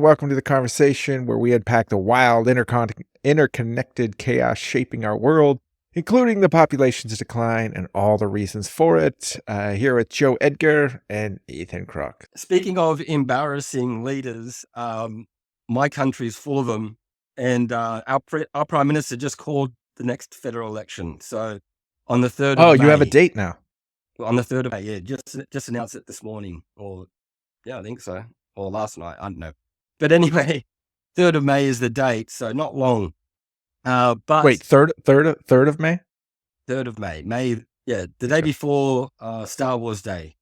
Welcome to the conversation where we unpack the wild, interconnected chaos shaping our world, including the population's decline and all the reasons for it. Here with Joe Edgar and Ethan Kroc. Speaking of embarrassing leaders, my country is full of them, and our prime minister just called the next federal election. So on the 3rd of May. Oh, you have a date now. On the 3rd of May, yeah, just announced it this morning, or yeah, I think so, or last night, I don't know. But anyway, 3rd of May is the date, so not long. But Wait, third of May? 3rd of May, yeah, the day before Star Wars Day,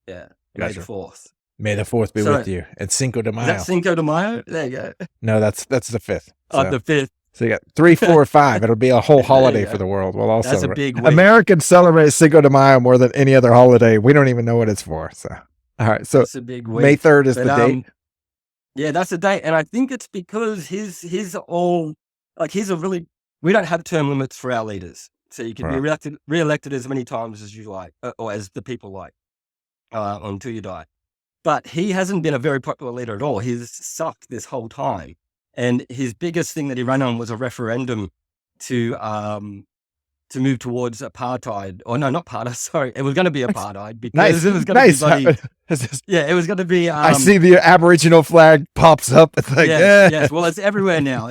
yeah, May the 4th. May the 4th be with you. And Cinco de Mayo. Is that Cinco de Mayo? There you go. No, that's the 5th. So. The 5th. So you got 3, 4, 5. It'll be a whole holiday for the world. We'll all That's celebrate. A big week. Americans celebrate Cinco de Mayo more than any other holiday. We don't even know what it's for. So, all right. So that's a big week. May 3rd is the date. Yeah, that's the date, and I think it's because he's a really. We don't have term limits for our leaders, so you can be re-elected as many times as you like, or as the people like, until you die. But he hasn't been a very popular leader at all. He's sucked this whole time. And his biggest thing that he ran on was a referendum to move towards apartheid. Or no, not apartheid. Sorry, it was going to be apartheid because it was going to be it was going to be. I see the Aboriginal flag pops up. It's like yes. Well, it's everywhere now.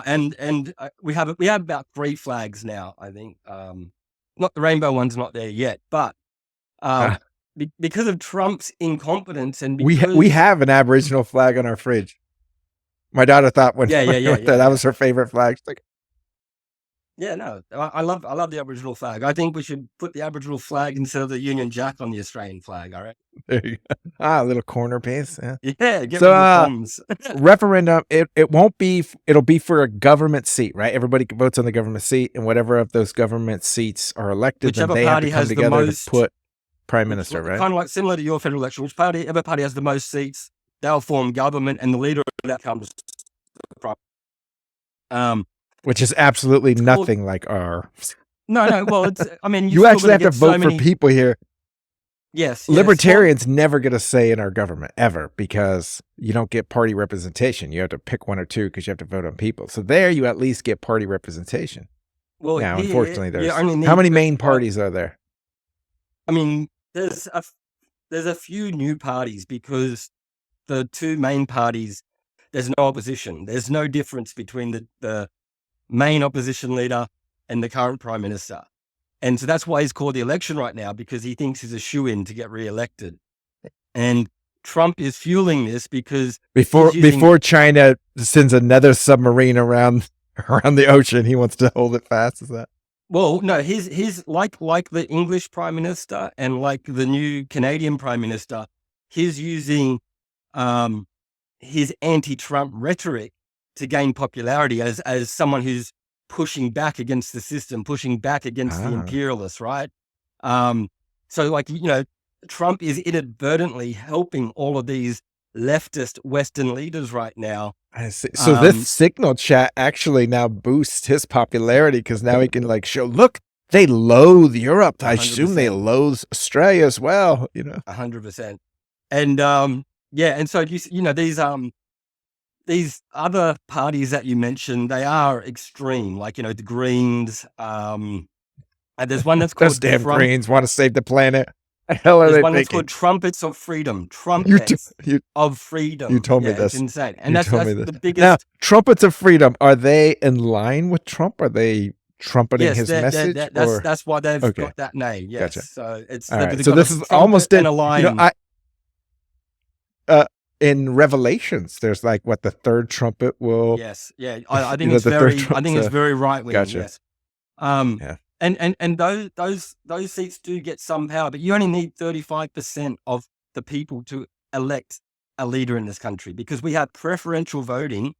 And we have about 3 flags now. I think not the rainbow one's not there yet, but because of Trump's incompetence and because we have an Aboriginal flag on our fridge. My daughter thought that was her favorite flag. She's like, yeah, no, I love the Aboriginal flag. I think we should put the Aboriginal flag instead of the Union Jack on the Australian flag. All right. There you go. A little corner piece. Yeah. Get rid of the thumbs. Referendum. It won't be. It'll be for a government seat, right? Everybody votes on the government seat, and whatever of those government seats are elected, whichever then they party have to come together to put prime minister, right? Kind of like similar to your federal election. Whichever party has the most seats, they'll form government, and the leader of that comes. Which is absolutely nothing like our. No. Well, it's. I mean, you actually have to vote for people here. Yes. Libertarians never get a say in our government ever because you don't get party representation. You have to pick one or two because you have to vote on people. So there, you at least get party representation. Well, now, unfortunately, there's how many main parties are there? I mean, there's a few new parties because the 2 main parties. There's no opposition. There's no difference between the main opposition leader and the current prime minister. And so that's why he's called the election right now, because he thinks he's a shoo-in to get re-elected. And Trump is fueling this because before China sends another submarine around the ocean, he wants to hold it fast. Is that? Well, no, he's like the English prime minister and like the new Canadian prime minister, he's using his anti-Trump rhetoric to gain popularity as someone who's pushing back against the system, pushing back against the imperialists, right? So like, Trump is inadvertently helping all of these leftist Western leaders right now. I see. So this Signal chat actually now boosts his popularity because now he can show, look, they loathe Europe. I 100%. Assume they loathe Australia as well, 100%. And and so these other parties that you mentioned, they are extreme, like the Greens. And there's one that's called those damn Greens want to save the planet. The hell are there's they one thinking? That's called Trumpets of Freedom. Trumpets of Freedom. You told me this. It's insane, and that's the biggest. Now, Trumpets of Freedom, are they in line with Trump? Are they trumpeting his message? That's why they've got that name. Yes, gotcha. So it's right. So this is almost in a line. In Revelations, there's the 3rd trumpet will. Yes, yeah. I think it's very right wing. Gotcha. Yes. And those seats do get some power, but you only need 35% of the people to elect a leader in this country because we have preferential voting,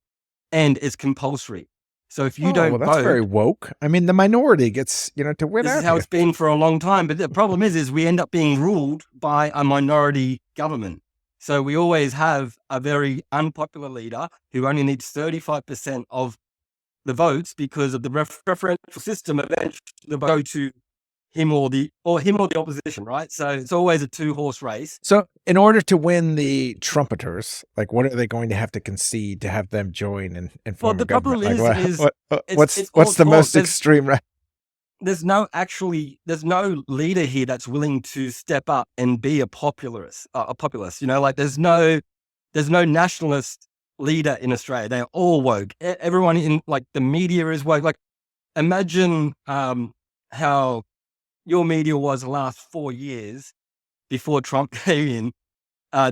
and it's compulsory. So if you don't vote, that's very woke. I mean, the minority gets to win. This is how it's been for a long time. But the problem is we end up being ruled by a minority government. So we always have a very unpopular leader who only needs 35% of the votes because of the preferential system. Eventually, they'll go to him or the opposition, right? So it's always a 2-horse race. So in order to win the trumpeters, like what are they going to have to concede to have them join and Well, form a the government? problem Like is it's all what's the talk. most extreme right? There's no leader here that's willing to step up and be a populist. Like there's no nationalist leader in Australia. They're all woke. Everyone in like the media is woke. Like imagine how your media was the last 4 years before Trump came in.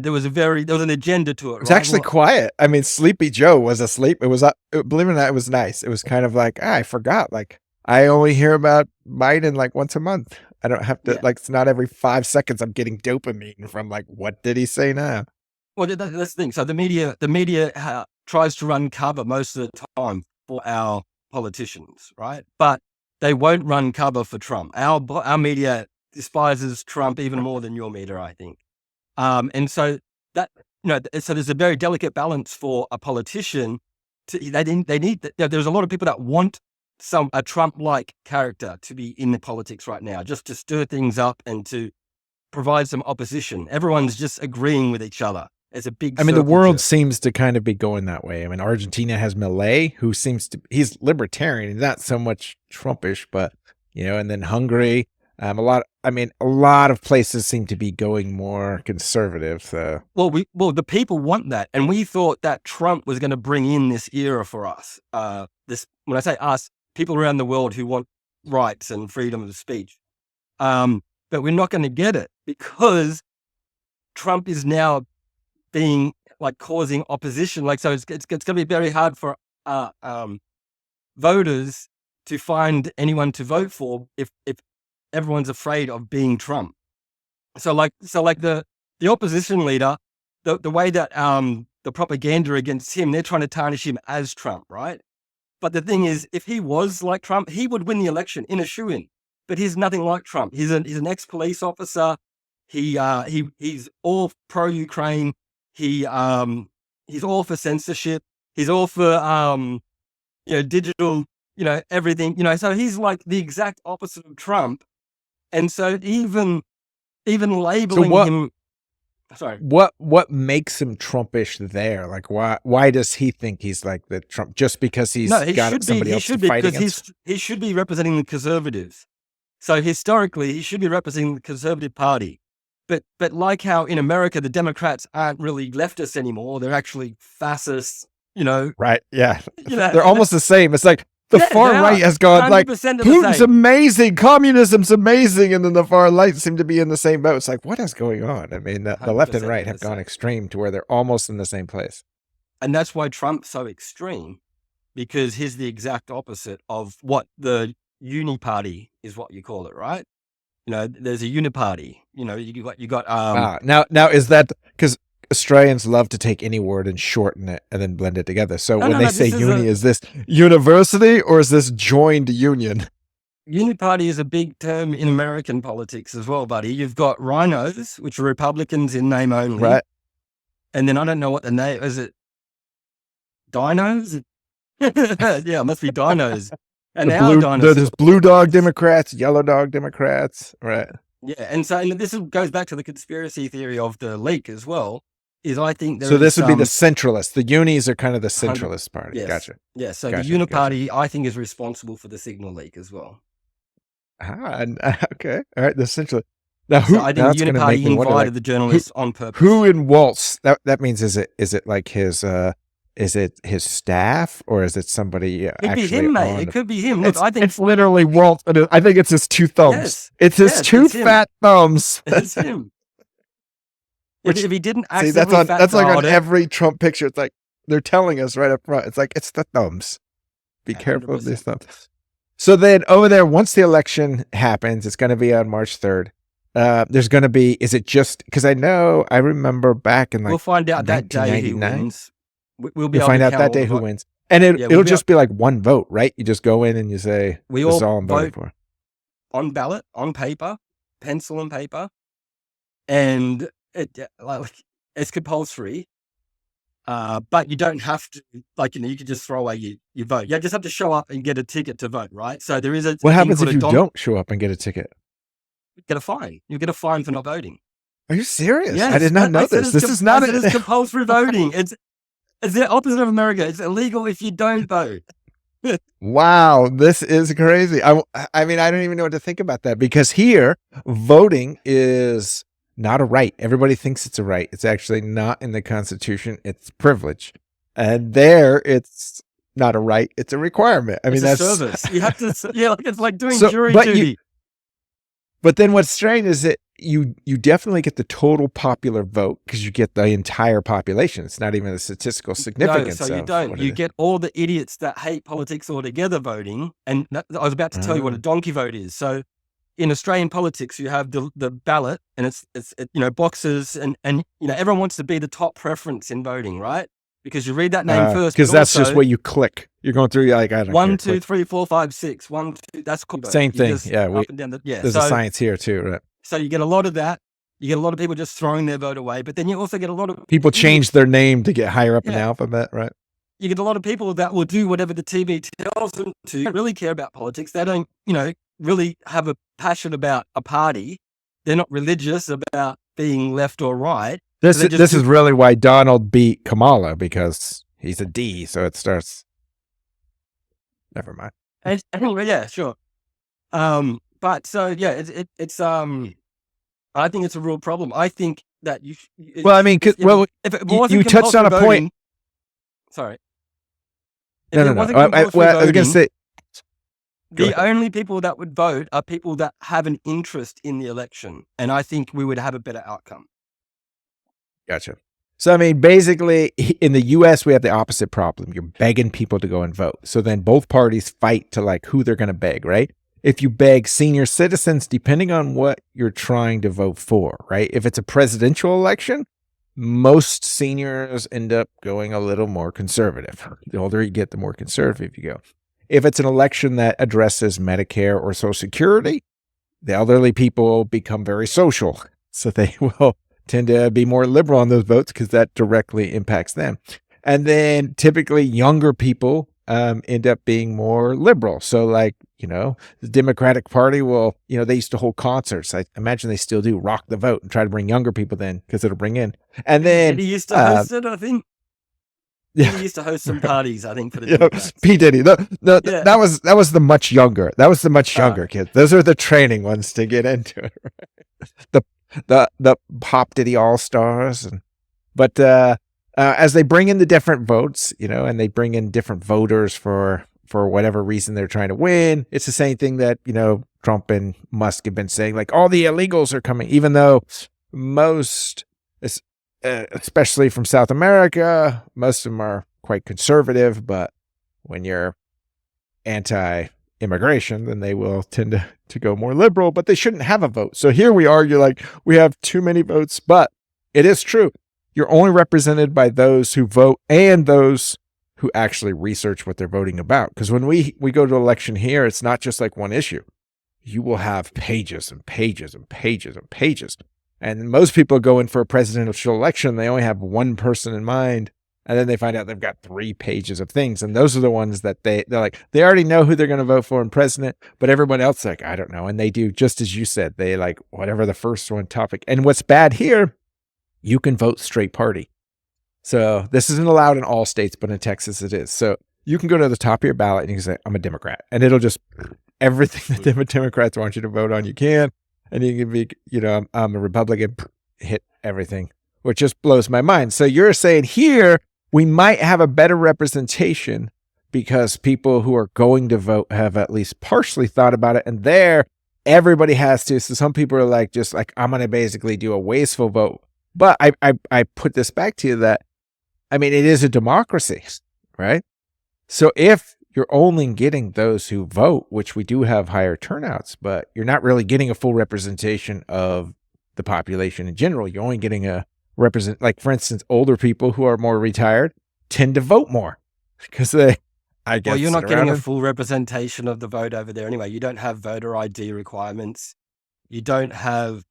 There was an agenda to it. It's actually quiet. I mean, Sleepy Joe was asleep. It was, believe it or not, it was nice. It was kind of like, I forgot. Like, I only hear about Biden like once a month. I don't have to, like, it's not every 5 seconds I'm getting dopamine from, like, what did he say now? Well, that's the thing. So the media tries to run cover most of the time for our politicians, right? But they won't run cover for Trump. Our media despises Trump even more than your media, I think. And so that, so there's a very delicate balance for a politician. There's a lot of people that want a Trump-like character to be in the politics right now, just to stir things up and to provide some opposition. Everyone's just agreeing with each other. It's a big. I mean, the world seems to kind of be going that way. I mean, Argentina has Milei, who he's libertarian, not so much Trumpish, but and then Hungary. A lot of places seem to be going more conservative. So, well, the people want that, and we thought that Trump was going to bring in this era for us. When I say us, people around the world who want rights and freedom of speech. But we're not going to get it because Trump is now being like causing opposition. Like, so it's going to be very hard for voters to find anyone to vote for if everyone's afraid of being Trump. So like the opposition leader, the way that the propaganda against him, they're trying to tarnish him as Trump, right? But the thing is, if he was like Trump, he would win the election in a shoo-in. But he's nothing like Trump. He's an ex-police officer. He's all pro-Ukraine. He's all for censorship. He's all for digital, everything. So he's like the exact opposite of Trump. And so even labeling him. Sorry. What makes him Trumpish there? Like why does he think he's like the Trump? Just because he's got somebody else to fight against? He should be representing the conservatives. So historically, he should be representing the Conservative Party. But like how in America the Democrats aren't really leftists anymore, they're actually fascists. Right? Yeah, they're almost the same. It's like the far right has gone like Putin's amazing, communism's amazing, and then the far right seem to be in the same boat. It's like, what is going on? I mean, the left and right have gone extreme to where they're almost in the same place. And that's why Trump's so extreme, because he's the exact opposite of what the uni party is, what you call it, right? There's a uniparty. You got. Now is that because Australians love to take any word and shorten it and then blend it together? So when they say uni, is this university or is this joined union? Uniparty is a big term in American politics as well, buddy. You've got rhinos, which are Republicans in name only, right? And then I don't know what the name is. It dinos? Yeah, it must be dinos. And there's blue dog Democrats, yellow dog Democrats, right? Yeah, and so this goes back to the conspiracy theory of the leak as well. I think this would be the centralists. The unis are kind of the centralist party. Yes. Gotcha. Yeah, so the uniparty, I think, is responsible for the signal leak as well. Okay, all right. The centralist. Now, I think the uniparty invited the journalists on purpose. Who in Waltz? That means is it like his? Is it his staff or is it somebody? It could be him, mate. It could be him. Look, I think it's literally Walt. I think it's his two thumbs. Yes. It's his two fat thumbs. It's him. If he didn't see, that's like on every Trump picture. It's like they're telling us right up front. It's like it's the thumbs. Be careful 100%. Of these thumbs. So then over there, once the election happens, it's going to be on March 3rd. There's going to be. Is it just because I remember back in like we'll find out that day he wins. We'll find out that day who wins. And it'll just be like one vote, right? You just go in and you say, this is all I'm voting for. On ballot, on paper, pencil and paper. And it's compulsory. But you don't have to, you can just throw away your vote. You just have to show up and get a ticket to vote, right? So there is what happens if you don't show up and get a ticket? get a fine. You'll get a fine for not voting. Are you serious? Yes, I did not know this. This is not it is compulsory voting. It's the opposite of America. It's illegal if you don't vote. Wow, this is crazy. I mean, I don't even know what to think about that, because here voting is not a right. Everybody thinks it's a right. It's actually not in the Constitution. It's privilege. And there it's not a right. It's a requirement. I mean, It's that's a service. You have to, like it's like doing So, jury but duty. But then what's strange is that you definitely get the total popular vote because you get the entire population. It's not even the statistical significance. No, so you of don't. what You it is. get all the idiots that hate politics altogether voting. And I was about to tell you what a donkey vote is. So in Australian politics, you have the ballot, and it's boxes, and everyone wants to be the top preference in voting, right? Because you read that name first. Because but that's just also, what you click. You're going through, like, I don't 1, care, 2, click. 3, 4, 5, 6. 1, 2. That's cool. Same thing. Yeah, up and down there's a science here too, right? So you get a lot of that. You get a lot of people just throwing their vote away, but then you also get a lot of People change their name to get higher up in the alphabet, right? You get a lot of people that will do whatever the TV tells them to. They don't really care about politics. They don't, really have a passion about a party. They're not religious about being left or right. This is really why Donald beat Kamala, because he's a D, so it starts. Never mind. Yeah, sure. But so yeah, it's I think it's a real problem. I think that you. Well, I mean, if it wasn't you touched on a voting, point. Sorry. No. I was going to say. The only people that would vote are people that have an interest in the election, and I think we would have a better outcome. Gotcha. So, I mean, basically, in the U.S., we have the opposite problem. You're begging people to go and vote. So then both parties fight to, like, who they're going to beg, right? If you beg senior citizens, depending on what you're trying to vote for, right? If it's a presidential election, most seniors end up going a little more conservative. The older you get, the more conservative you go. If it's an election that addresses Medicare or Social Security, the elderly people become very social. So they will tend to be more liberal on those votes because that directly impacts them. And then typically younger people end up being more liberal. So, like, the Democratic Party will, they used to hold concerts. I imagine they still do, rock the vote, and try to bring younger people in because it'll bring in. And then he used to host it, I think. Yeah. He used to host some parties, I think, for the Democrats. P. Diddy. That was the much younger. That was the much younger kids. Those are the training ones to get into it. Right? The Pop Diddy All Stars, but as they bring in the different votes, and they bring in different voters for whatever reason they're trying to win, it's the same thing that Trump and Musk have been saying, like, all the illegals are coming, even though most, especially from South America, most of them are quite conservative. But when you're anti-immigration, then they will tend to go more liberal, but they shouldn't have a vote. So here we argue, like, we have too many votes, but it is true. You're only represented by those who vote and those who actually research what they're voting about. Because when we go to election here, it's not just like one issue. You will have pages and pages and pages and pages. And most people go in for a presidential election, they only have one person in mind, and then they find out they've got 3 pages of things. And those are the ones that they're like, they already know who they're going to vote for in president, but everyone else, like, I don't know. And they do, just as you said, they like whatever the first one topic. And what's bad here, you can vote straight party. So this isn't allowed in all states, but in Texas it is. So you can go to the top of your ballot and you can say, I'm a Democrat. And it'll just, everything that the Democrats want you to vote on, you can. And you can be, I'm a Republican, hit everything, which just blows my mind. So you're saying here, we might have a better representation because people who are going to vote have at least partially thought about it. And there, everybody has to. So some people are like, just like, I'm going to basically do a wasteful vote. But I put this back to you that, I mean, it is a democracy, right? So if you're only getting those who vote, which we do have higher turnouts, but you're not really getting a full representation of the population in general. You're only getting like, for instance, older people who are more retired tend to vote more because they, I guess. Well, you're not getting a full representation of the vote over there anyway. You don't have voter ID requirements. You don't have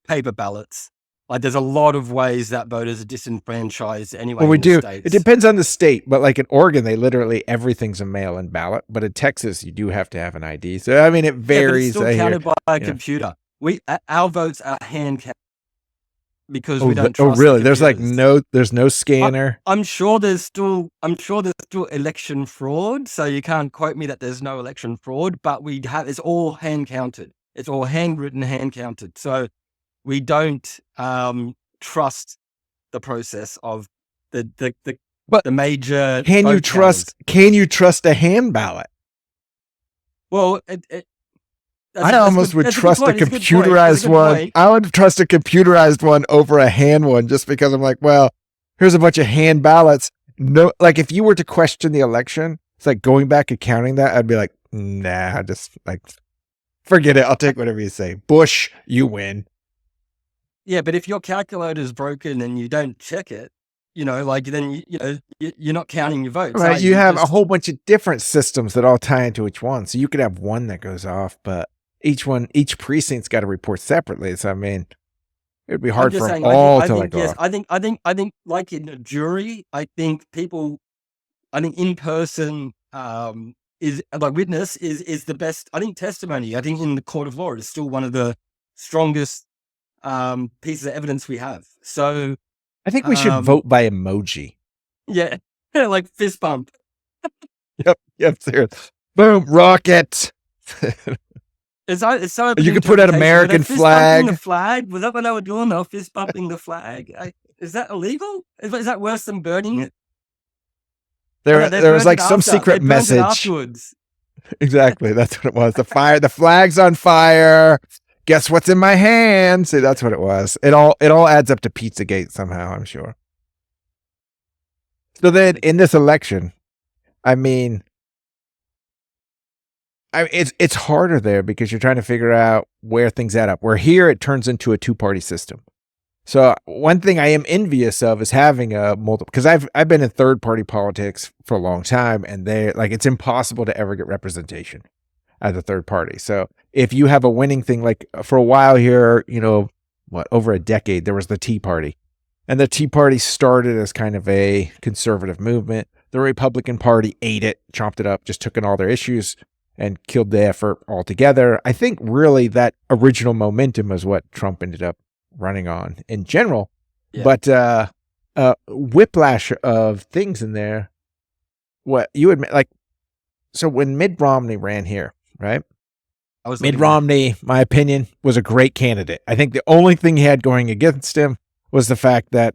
paper ballots. Like, there's a lot of ways that voters are disenfranchised anyway. Well, we in the do. States. It depends on the state, but like in Oregon, they literally everything's a mail-in ballot. But in Texas, you do have to have an ID. So I mean, it Yeah, but it's varies. still I hear. counted by a Yeah. computer. Our votes are hand counted because Oh, we don't oh, trust. really? The There's like computers. there's no scanner. I'm sure there's still election fraud. So you can't quote me that there's no election fraud, but it's all hand counted. It's all handwritten, hand counted. So we don't trust the process of the But major. Can you trust a hand ballot? Well, I almost would trust a computerized one. I would trust a computerized one over a hand one just because I'm like, well, here's a bunch of hand ballots. No, like if you were to question the election, it's like going back and counting that, I'd be like, nah, just like forget it. I'll take whatever you say. Bush, you win. Yeah, but if your calculator is broken and you don't check it, then you're not counting your votes. Right. You have a whole bunch of different systems that all tie into each one. So you could have one that goes off, but each precinct's got to report separately. So I mean, it'd be hard for them all to like go off. I think like in a jury, I think in person is like witness is the best. I think testimony. I think in the court of law is still one of the strongest pieces of evidence we have. So I think we should vote by emoji. Yeah, like fist bump. Yep, serious. Boom, rocket. It's so you could put an American flag. The flag. Was that what they were doing? They were fist bumping the flag. Is that illegal? Is that worse than burning it? There was like some secret message afterwards. Exactly, that's what it was. The flag's on fire. Guess what's in my hand? See, that's what it was. It all adds up to Pizzagate somehow, I'm sure. So then in this election, I mean, it's harder there because you're trying to figure out where things add up. Where here it turns into a two-party system. So one thing I am envious of is having a multiple, because I've been in third-party politics for a long time, and it's impossible to ever get representation as a third party. So if you have a winning thing, like for a while here, over a decade, there was the Tea Party. And the Tea Party started as kind of a conservative movement. The Republican Party ate it, chomped it up, just took in all their issues and killed the effort altogether. I think really that original momentum is what Trump ended up running on in general. Yeah. But whiplash of things in there. What you admit, like, so when Mitt Romney ran here, right? Mitt Romney, my opinion, was a great candidate. I think the only thing he had going against him was the fact that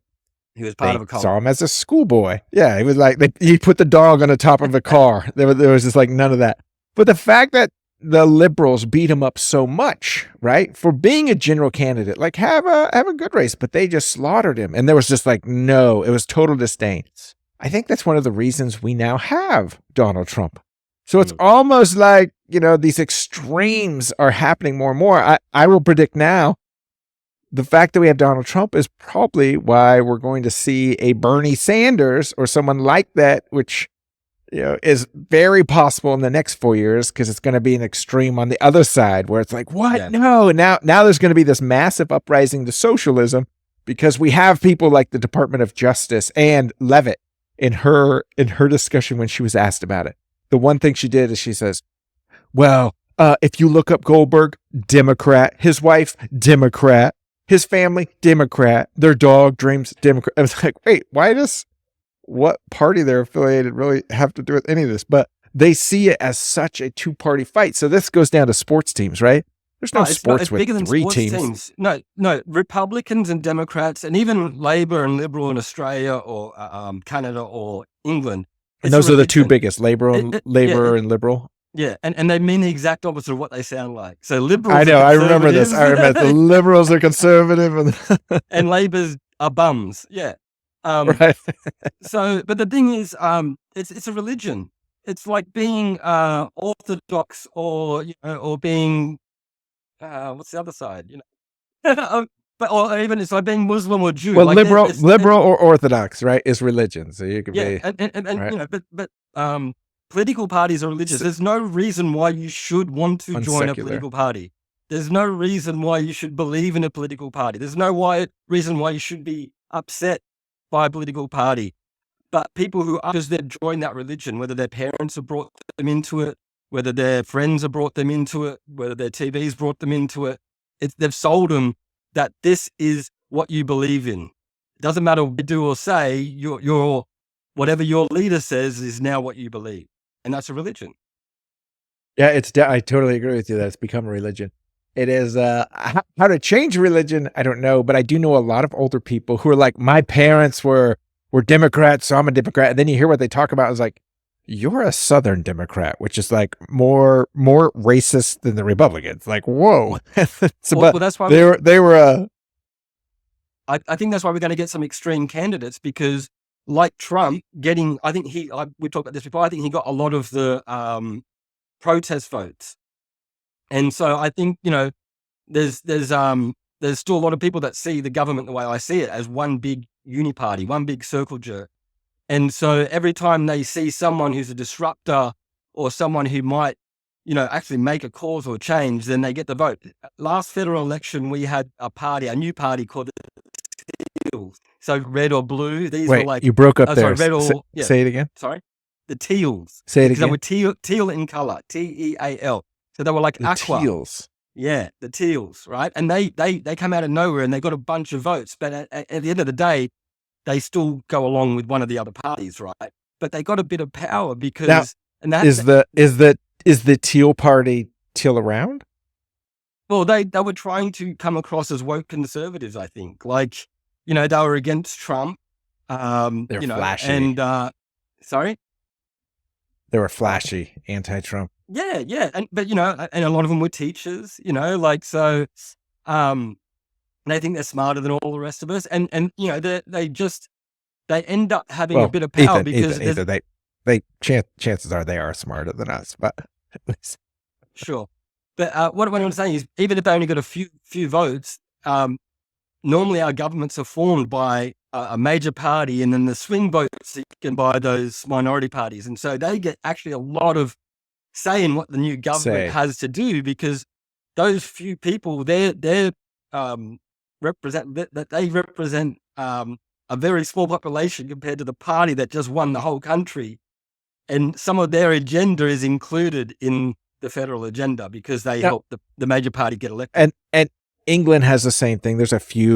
he was part of a cult. Saw him as a schoolboy. Yeah, he was like, he put the dog on the top of a car. There was just like none of that. But the fact that the liberals beat him up so much, right, for being a general candidate, like have a good race, but they just slaughtered him. And there was just like, no, it was total disdain. I think that's one of the reasons we now have Donald Trump. So it's almost like, these extremes are happening more and more. I will predict now, the fact that we have Donald Trump is probably why we're going to see a Bernie Sanders or someone like that, which is very possible in the next 4 years, because it's going to be an extreme on the other side where it's like, what? Yeah. No. Now there's going to be this massive uprising to socialism because we have people like the Department of Justice and Leavitt in her discussion when she was asked about it. The one thing she did is she says, well, if you look up Goldberg, Democrat, his wife, Democrat, his family, Democrat, their dog, Dreams, Democrat. I was like, wait, why does what party they're affiliated really have to do with any of this? But they see it as such a two-party fight. So this goes down to sports teams, right? There's no sports with three teams. No, Republicans and Democrats, and even Labor and Liberal in Australia or Canada or England. And those are the two biggest, Labor and Liberal. Yeah, and they mean the exact opposite of what they sound like. So liberals. I know. I remember this. I remember the liberals are conservative, and Labor's are bums. Yeah. Right. But the thing is, it's a religion. It's like being Orthodox or being what's the other side? Or even it's like being Muslim or Jew. Well, like liberal or Orthodox, right, is religion. So you could be. And right? But political parties are religious. There's no reason why you should want to join a political party. There's no reason why you should believe in a political party. There's no reason why you should be upset by a political party. But people who are just there join that religion, whether their parents have brought them into it, whether their friends have brought them into it, whether their TVs brought them into it, they've sold them that this is what you believe in. It doesn't matter what you do or say, your whatever your leader says is now what you believe. And that's a religion. Yeah, I totally agree with you that it's become a religion. It is how to change religion, I don't know, but I do know a lot of older people who are like, my parents were Democrats, so I'm a Democrat. And then you hear what they talk about, it's like, you're a Southern Democrat, which is like more racist than the Republicans. Like, whoa. So, Well, that's why they were I think that's why we're going to get some extreme candidates, because like Trump I think we talked about this before, I think he got a lot of the protest votes. And so I think, there's still a lot of people that see the government the way I see it, as one big uni-party, one big circle jerk. And so every time they see someone who's a disruptor or someone who might, actually make a cause or change, then they get the vote. Last federal election, we had a new party called the Teals. So red or blue. These were like, you broke up there. Sorry, red or say it again. Sorry, the Teals. Say it because again. They were teal in color, TEAL. So they were like the aqua. Teals. Yeah, the Teals, right? And they came out of nowhere and they got a bunch of votes. But at the end of the day, they still go along with one of the other parties, right? But they got a bit of power because is the Teal Party still around? Well, they were trying to come across as woke conservatives, I think. Like, they were against Trump. They're flashy. And sorry? They were flashy, anti-Trump. Yeah. But and a lot of them were teachers, so they think they're smarter than all the rest of us. And they end up having a bit of power because chances are they are smarter than us, but sure. But what I'm saying is, even if they only got a few votes, normally our governments are formed by a major party, and then the swing votes taken by those minority parties. And so they get actually a lot of say in what the new government has to do, because those few people, they represent a very small population compared to the party that just won the whole country. And some of their agenda is included in the federal agenda because they help the major party get elected. And England has the same thing. There's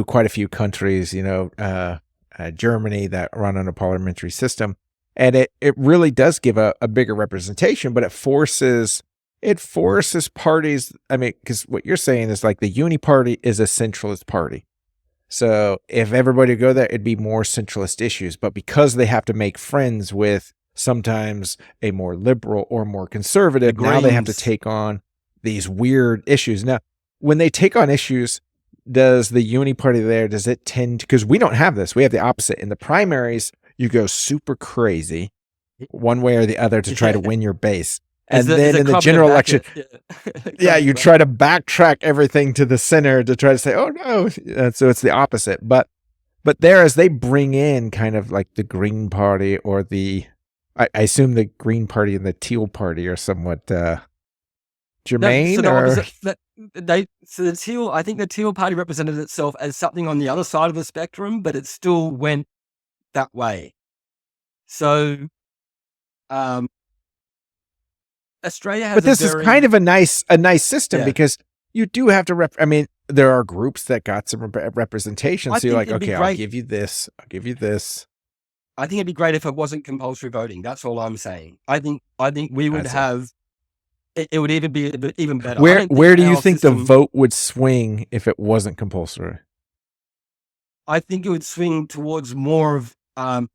quite a few countries, Germany, that run on a parliamentary system. And it really does give a bigger representation, but it forces parties. I mean, because what you're saying is like the Uni Party is a centralist party. So if everybody would go there, it'd be more centralist issues. But because they have to make friends with sometimes a more liberal or more conservative, now they have to take on these weird issues. Now, when they take on issues, does the Uni Party does it tend to, because we don't have this, we have the opposite. In the primaries, you go super crazy one way or the other to try to win your base. And then in the general election, you try to backtrack everything to the center to try to say, oh no. So it's the opposite. But there, as they bring in kind of like the Green Party or I assume the Green Party and the Teal Party are somewhat germane. I think the Teal Party represented itself as something on the other side of the spectrum, but it still went that way. So, Australia has, but this is kind of a nice system because you do have to there are groups that got some representation. So you're like, okay, I'll give you this. I'll give you this. I think it'd be great if it wasn't compulsory voting. That's all I'm saying. I think we would have. It would even be even better. Where do you think the vote would swing if it wasn't compulsory? I think it would swing towards more of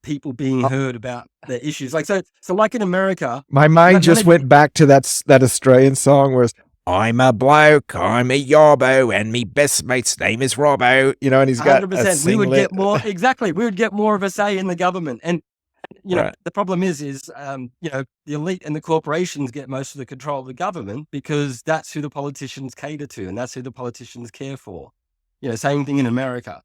people being heard about their issues. Like so like in America. My mind just went back to that Australian song where it's, I'm a bloke, I'm a yobbo, and me best mate's name is Robbo. And he's got 100%. We would get more. Exactly, we would get more of a say in the government. And the problem is the elite and the corporations get most of the control of the government because that's who the politicians cater to and that's who the politicians care for. Same thing in America.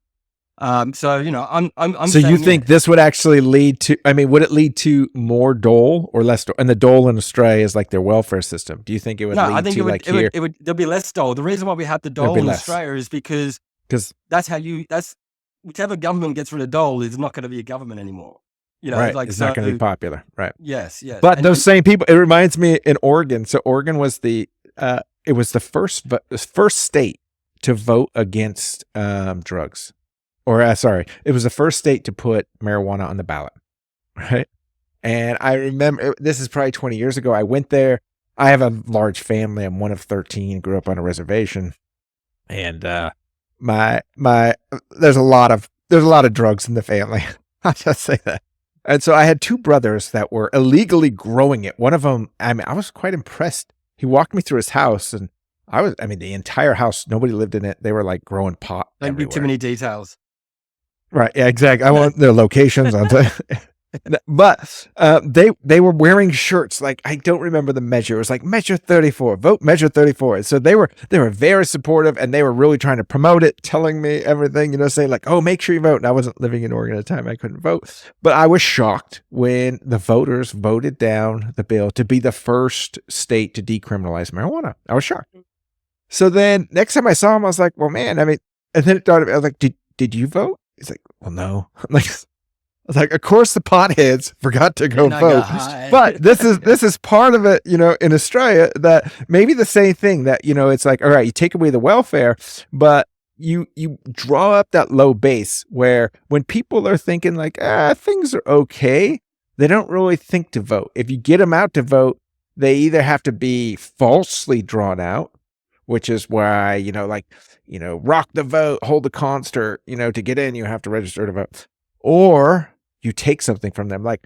So I'm So you saying, think this would actually lead to? I mean, would it lead to more dole or less dole? And the dole in Australia is like their welfare system. Do you think it would no, I lead think to like here it would there'll be less dole. The reason why we have the there'd dole be in less Australia is because because that's whichever government gets rid of dole is not going to be a government anymore. right, Like, it's not going to be so popular, right? yes, yes, But those same people, it reminds me in Oregon. So Oregon was it was the first state to vote against drugs, or sorry, it was the first state to put marijuana on the ballot, right? And I remember this is probably 20 years ago. I went there. I have a large family. I'm one of 13. Grew up on a reservation, and my there's a lot of drugs in the family. I'll just say that. And so I had two brothers that were illegally growing it. One of them, I mean, I was quite impressed. He walked me through his house, and I mean, the entire house, nobody lived in it. They were like growing pot don't give too everywhere. many details. Right. Yeah, exactly. I want their locations on. But they were wearing shirts like I don't remember the measure. It was like measure 34, vote measure 34. So they were very supportive, and they were really trying to promote it, telling me everything, saying like, oh, make sure you vote. And I wasn't living in Oregon at the time. I couldn't vote. But I was shocked when the voters voted down the bill to be the first state to decriminalize marijuana. I was shocked. So then next time I saw him, I was like, well, man, I mean, and then it dawned on me, I was like, did you vote? He's like, well, no. I'm like, I was like, of course the potheads forgot to go vote, but this is part of it, in Australia, that maybe the same thing that, it's like, all right, you take away the welfare, but you draw up that low base where when people are thinking like, things are okay, they don't really think to vote. If you get them out to vote, they either have to be falsely drawn out, which is why, rock the vote, hold the concert, to get in, you have to register to vote. Or you take something from them. Like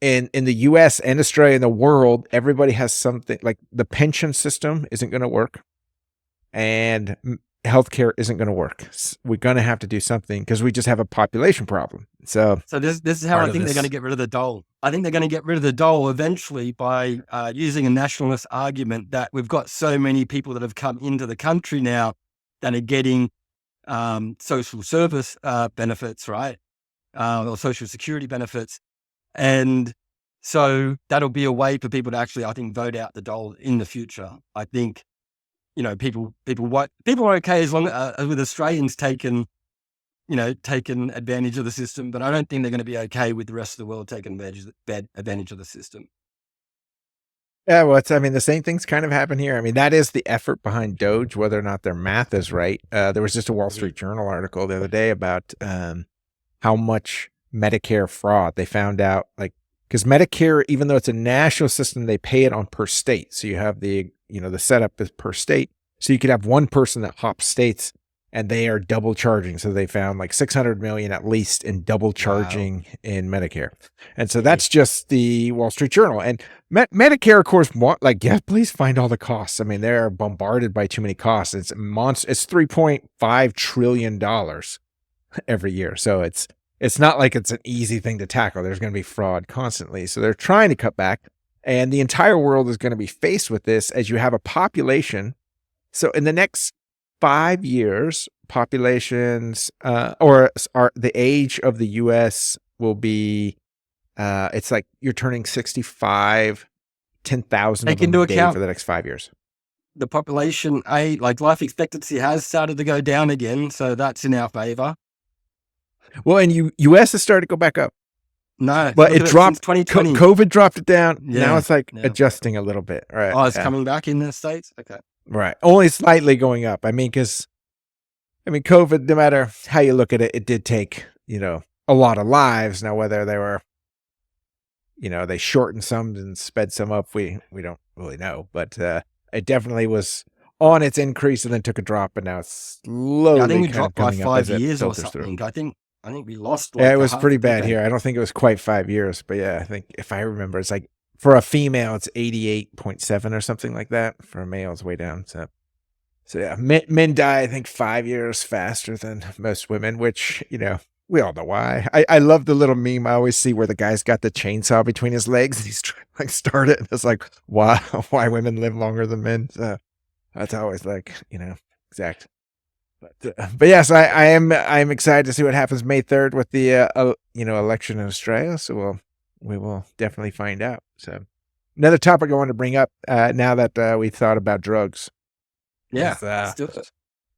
in the US and Australia and the world, everybody has something like the pension system isn't going to work and healthcare isn't going to work. We're going to have to do something because we just have a population problem. So this is how I think they're going to get rid of the dole. I think they're going to get rid of the dole eventually by using a nationalist argument that we've got so many people that have come into the country now that are getting social service benefits, right? Or social security benefits. And so that'll be a way for people to actually, I think, vote out the dole in the future. I think, people are okay as long as with Australians taking advantage of the system, but I don't think they're going to be okay with the rest of the world taking advantage of the system. yeah, well, I mean, the same things kind of happen here. I mean, that is the effort behind Doge, whether or not their math is right. There was just a Wall Street Journal article the other day about how much Medicare fraud they found out, like, because Medicare, even though it's a national system, they pay it on per state. So you have the setup is per state. So you could have one person that hops states and they are double charging. So they found like 600 million at least in double charging in Medicare. And so that's just the Wall Street Journal. And Medicare, of course, please find all the costs. I mean, they're bombarded by too many costs. It's It's $3.5 trillion every year. So it's not like it's an easy thing to tackle. There's going to be fraud constantly. So they're trying to cut back, and the entire world is going to be faced with this as you have a population. So in the next 5 years, populations or the age of the US will be it's like you're turning 65, 10,000 of them a day for the next 5 years. The population, life expectancy has started to go down again, so that's in our favor. Well, and US has started to go back up. No, but it dropped. 2020. COVID dropped it down. Yeah, now it's like adjusting a little bit. Right. Oh, it's coming back in the States. Okay. Right. Only slightly going up. I mean, because COVID, no matter how you look at it, it did take a lot of lives. Now, whether they were, they shortened some and sped some up, we don't really know. But it definitely was on its increase and then took a drop, and now it's slowly. I think we dropped by coming 5 years or something. Through. I think we lost. It was pretty bad here. I don't think it was quite 5 years, but yeah, I think if I remember, it's like for a female, it's 88.7 or something like that. For a male, it's way down. So yeah, men die, I think, 5 years faster than most women, which, we all know why. I love the little meme I always see where the guy's got the chainsaw between his legs and he's trying to start it. And it's like, why women live longer than men. So that's always like, exact. But yes, I'm excited to see what happens May 3rd with the election in Australia. So we will definitely find out. So another topic I want to bring up now that we've thought about drugs Yeah, is let's do it.